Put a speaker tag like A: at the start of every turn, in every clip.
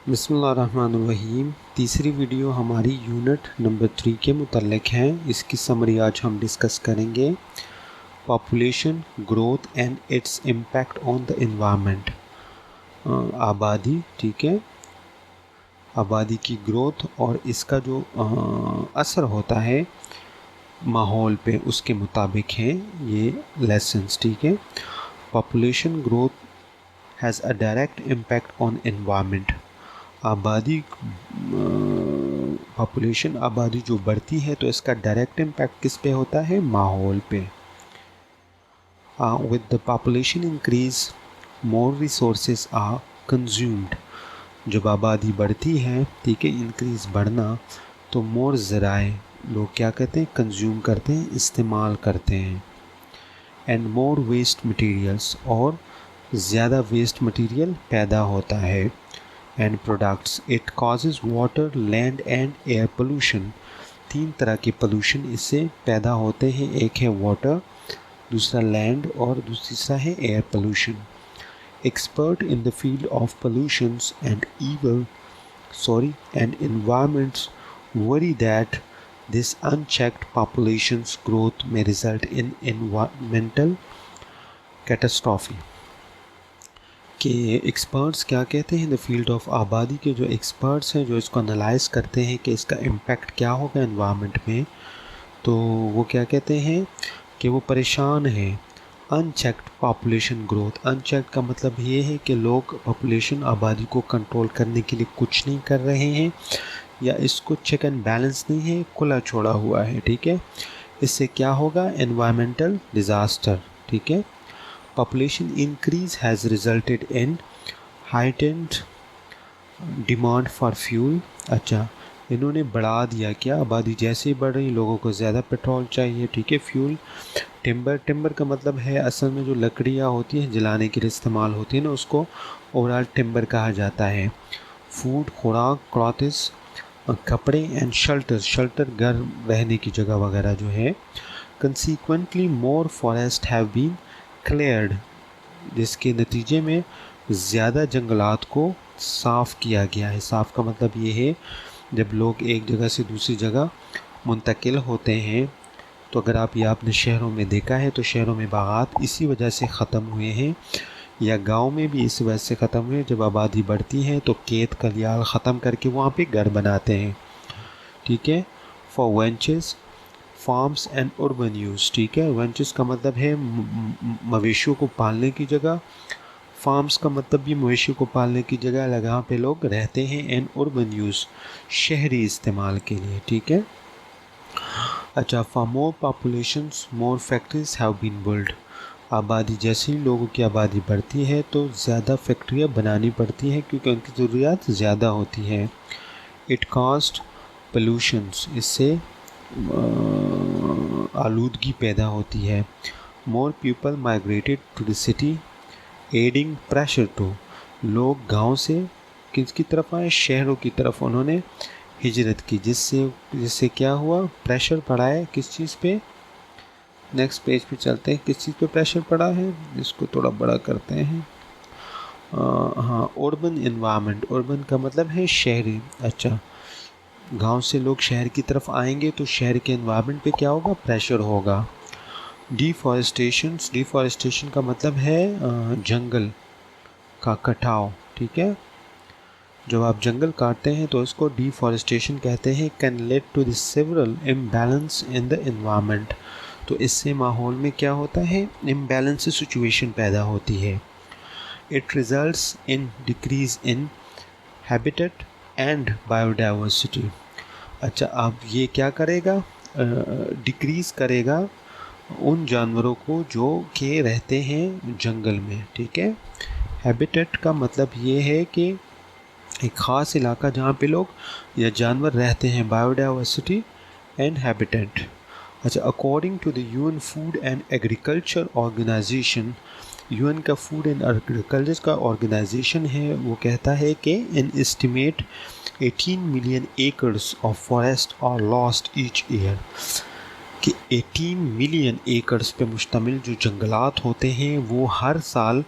A: बिस्मिल्लाहिर्रहमानिर्रहीम। तीसरी वीडियो हमारी यूनिट नंबर 3 के मुतल्लिक है। इसकी समरी आज हम डिस्कस करेंगे। Population growth and its impact on the environment. आबादी, ठीक है, आबादी की ग्रोथ और इसका जो असर होता है माहौल पे, उसके मुताबिक हैं ये लेसन्स, ठीक है। Population growth has a direct impact on environment. आबादी पॉपुलेशन आबादी जो बढ़ती है तो इसका डायरेक्ट इम्पैक्ट किस पे होता है? माहौल पे। With the population increase more resources are consumed. जब आबादी बढ़ती है, ठीक है, इंक्रीज बढ़ना, तो मोर ज़राए लोग क्या कहते हैं? कंज्यूम करते हैं, इस्तेमाल करते हैं। एंड मोर वेस्ट मटेरियल्स, और ज़्यादा वेस्ट मटेरियल पैदा होता है। And products, it causes water, land and air pollution. 3 तरह के पोल्यूशन इससे पैदा होते हैं। एक है वाटर, दूसरा लैंड और तीसरा है air pollution. Expert in the field of pollutions and and environments worry that this unchecked population's growth may result in environmental catastrophe। कि एक्सपर्ट्स क्या कहते हैं? द फील्ड ऑफ आबादी के जो एक्सपर्ट्स हैं, जो इसको एनालाइज करते हैं कि इसका इम्पैक्ट क्या होगा एनवायरनमेंट में, तो वो क्या कहते हैं कि वो परेशान हैं अनचेक्ड पॉपुलेशन ग्रोथ। अनचेक्ड का मतलब ये है कि लोग पॉपुलेशन आबादी को कंट्रोल करने के लिए कुछ नहीं कर रहे हैं, या इसको चेक एंड बैलेंस नहीं है, खुला छोड़ा हुआ है, ठीक है। इससे क्या होगा? एनवायरमेंटल डिज़ास्टर, ठीक है। Population increase has resulted in heightened demand for fuel। अच्छा, इन्होंने बढ़ा दिया क्या? आबादी जैसे ही बढ़ रही, लोगों को ज़्यादा पेट्रोल चाहिए, ठीक है। फ्यूल, टिम्बर का मतलब है असल में जो लकड़ियाँ होती हैं जलाने के लिए इस्तेमाल होती है ना, उसको ओवरऑल टिम्बर कहा जाता है। फूड, खुराक, क्लॉथ्स, कपड़े, एंड शेल्टर घर रहने की जगह वगैरह जो है। Consequently more forest have been cleared, जिसके नतीजे में ज़्यादा जंगलात को साफ़ किया गया है। साफ़ का मतलब ये है, जब लोग एक जगह से दूसरी जगह मुंतकिल होते हैं, तो अगर आप ये आपने शहरों में देखा है, तो शहरों में बागात इसी वजह से ख़त्म हुए हैं, या गांव में भी इस वजह से ख़त्म हुए। जब आबादी बढ़ती है तो खेत खलियाल ख़त्म करके वहाँ पे घर बनाते हैं, ठीक है। For ventures, farms and urban use, ठीक है। वेंचर्स का मतलब है मवेशियों को पालने की जगह, फार्म्स का मतलब भी मवेशियों को पालने की जगह जहाँ पे लोग रहते हैं। एंड अर्बन यूज़, शहरी इस्तेमाल के लिए, ठीक है। अच्छा, for more populations more factories have been build. आबादी जैसे ही लोगों की आबादी बढ़ती है तो ज़्यादा फैक्ट्रियाँ बनानी पड़ती हैं, क्योंकि उनकी ज़रूरियात ज़्यादा होती हैं। इट कॉस्ट पोल्यूशंस, इससे आलूदगी पैदा होती है। More people migrated to the city adding pressure to. लोग गांव से किसकी तरफ आए? शहरों की तरफ उन्होंने हिजरत की, जिससे क्या हुआ? प्रेशर पड़ा है किस चीज़ पे? नेक्स्ट पेज पे चलते हैं। किस चीज़ पे प्रेशर पड़ा है? इसको थोड़ा बड़ा करते हैं। हाँ, अर्बन इन्वायरमेंट। अर्बन का मतलब है शहरी। अच्छा, गांव से लोग शहर की तरफ आएंगे तो शहर के एनवायरनमेंट पे क्या होगा? प्रेशर होगा। डिफॉरेस्टेशन का मतलब है जंगल का कटाव, ठीक है। जब आप जंगल काटते हैं तो इसको डिफॉरेस्टेशन कहते हैं। Can lead to the several imbalance in the environment. तो इससे माहौल में क्या होता है? इम्बैलेंस सिचुएशन पैदा होती है। It results in decrease in habitat and biodiversity. अच्छा, अब ये क्या करेगा? डिक्रीज़ करेगा उन जानवरों को जो के रहते हैं जंगल में, ठीक है। हैबिटेट का मतलब ये है कि एक ख़ास इलाका जहाँ पे लोग या जानवर रहते हैं। Biodiversity and habitat. अच्छा, according to the UN food and agriculture organisation, UN का फूड एंड एग्रीकल्चर का ऑर्गेनाइजेशन है, वो कहता है कि in estimate 18 million acres of forest are lost each year. कि 18 मिलियन एकर्स पे मुश्तमिल जो जंगलात होते हैं वो हर साल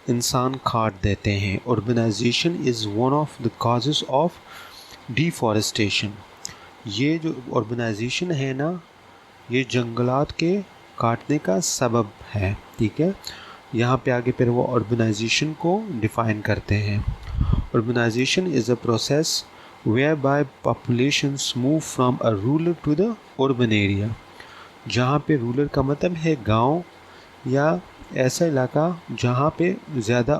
A: इंसान काट देते हैं। Urbanisation is one of the causes of deforestation. ये जो अर्बनाइजेशन है ना, ये जंगलात के काटने का सबब है। ठीक है, यहाँ पे आगे फिर वो अर्बनाइजेशन को डिफ़ाइन करते हैं। Urbanisation is a process whereby populations move from a rural to the urban area। जहाँ पे रूरल का मतलब है गांव या ऐसा इलाका जहाँ पे ज़्यादा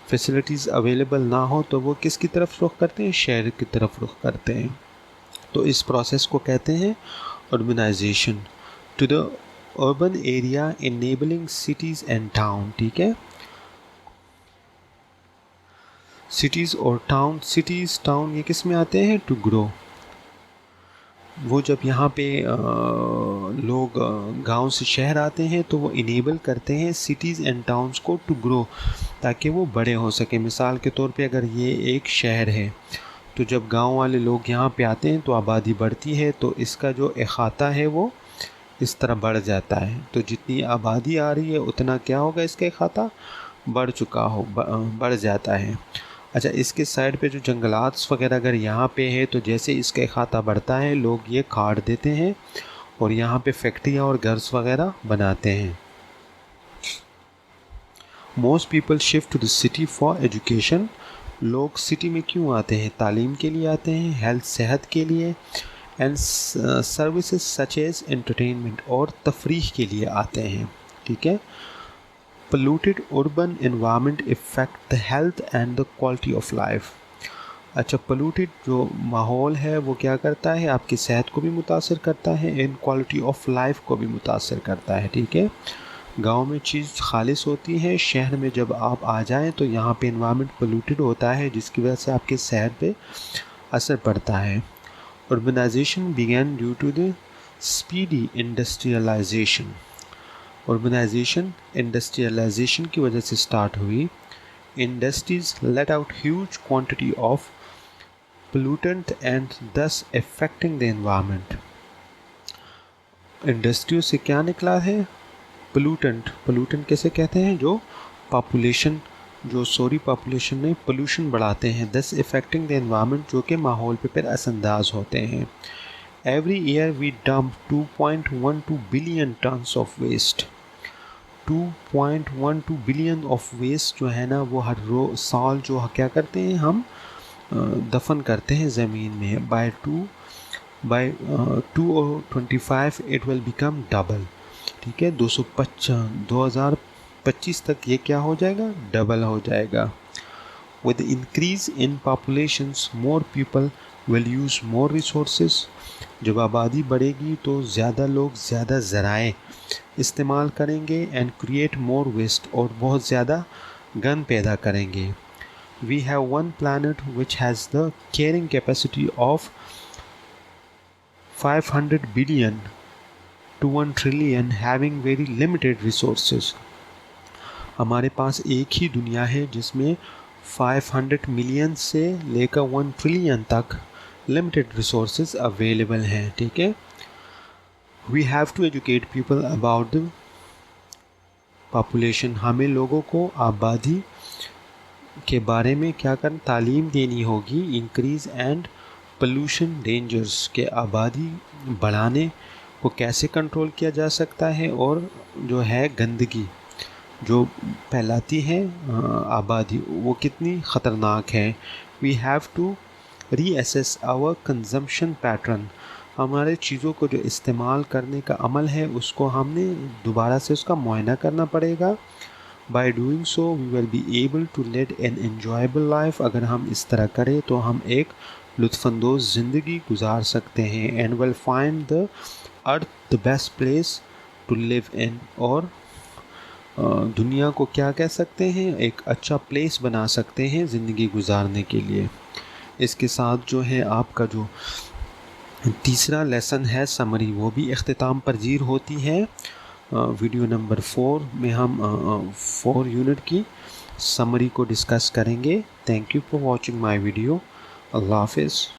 A: फैसिलिटीज़ अवेलेबल ना हो, तो वो किसकी तरफ रुख करते हैं? शहर की तरफ रुख करते हैं। तो इस प्रोसेस को कहते हैं urbanisation. To the urban area enabling cities and town. ठीक है, सिटीज़ और टाउन, सिटीज़ टाउन ये किस में आते हैं? To grow. वो जब यहाँ पे लोग गांव से शहर आते हैं तो वो इनेबल करते हैं सिटीज़ एंड टाउन्स को टू ग्रो, ताकि वो बड़े हो सके। मिसाल के तौर पे अगर ये एक शहर है तो जब गांव वाले लोग यहाँ पे आते हैं तो आबादी बढ़ती है, तो इसका जो अहाता है वो इस तरह बढ़ जाता है। तो जितनी आबादी आ रही है उतना क्या होगा? इसका अहाता बढ़ जाता है। अच्छा, इसके साइड पे जो जंगलात वगैरह अगर यहाँ पे है तो जैसे इसका अहाता बढ़ता है लोग ये काट देते हैं और यहाँ पे फैक्ट्रियाँ और घर्स वगैरह बनाते हैं। Most people shift to the city for education. लोग सिटी में क्यों आते हैं? तालीम के लिए आते हैं, हेल्थ सेहत के लिए, and services such as entertainment, और तफरीह के लिए आते हैं। ठीक है। polluted urban environment affect the health and the quality of life। अच्छा, polluted जो माहौल है वो क्या करता है? आपकी सेहत को भी मुतासर करता है, एंड क्वालिटी ऑफ लाइफ को भी मुतासर करता है। ठीक है, गांव में चीज़ खालिस होती है, शहर में जब आप आ जाएं तो यहाँ पे इन्वायरमेंट पोल्यूटेड होता है, जिसकी वजह से आपके सेहत पे असर पड़ता है। Urbanisation began due to the speedy industrialisation. Urbanisation industrialisation की वजह से स्टार्ट हुई। Industries let out huge quantity of pollutant and thus affecting the environment. इंडस्ट्रियों से क्या निकला है? पोल्यूटेंट। पोल्यूटेंट कैसे कहते हैं? जो पॉपुलेशन नहीं, पोल्यूशन बढ़ाते हैं। दस अफेक्टिंग द एनवायरनमेंट, जो कि माहौल पे फिर असरअंदाज होते हैं। Every year we dump 2.12 billion tons of waste. 2.12 billion of waste जो है ना, वो हर साल जो क्या करते हैं हम दफन करते हैं ज़मीन में। By 2025 it will become double. ठीक है, 2025 तक ये क्या हो जाएगा? डबल हो जाएगा। With increase in populations more people will use more resources. जब आबादी बढ़ेगी तो ज़्यादा लोग ज़्यादा ज़राए इस्तेमाल करेंगे, एंड क्रिएट मोर वेस्ट, और बहुत ज़्यादा गन पैदा करेंगे। We have one planet which has the carrying capacity of 500 billion to 1 trillion having very limited resources. हमारे पास एक ही दुनिया है जिसमें 500 मिलियन से लेकर 1 ट्रिलियन तक लिमिटेड रिसोर्सेज अवेलेबल हैं। ठीक है, we have to educate people about the population. हमें लोगों को आबादी के बारे में क्या करना? तालीम देनी होगी। इंक्रीज एंड पोल्यूशन डेंजर्स, के आबादी बढ़ाने को कैसे कंट्रोल किया जा सकता है, और जो है गंदगी जो फैलाती है आबादी, वो कितनी ख़तरनाक है। We have to reassess our consumption pattern. हमारे चीज़ों को जो इस्तेमाल करने का अमल है उसको हमने दोबारा से उसका मुआयना करना पड़ेगा। By doing so we will be able to lead an enjoyable life. अगर हम इस तरह करें तो हम एक लुत्फ़अंदोज़ ज़िंदगी गुजार सकते हैं। And will find the earth the best place to live in, और दुनिया को क्या कह सकते हैं? एक अच्छा प्लेस बना सकते हैं ज़िंदगी गुजारने के लिए। इसके साथ जो है आपका जो तीसरा लेसन है समरी, वो भी इख्तिताम पज़ीर होती है। वीडियो नंबर 4 में हम 4 यूनिट की समरी को डिस्कस करेंगे। Thank you for watching my video. अल्लाह हाफ़िज़।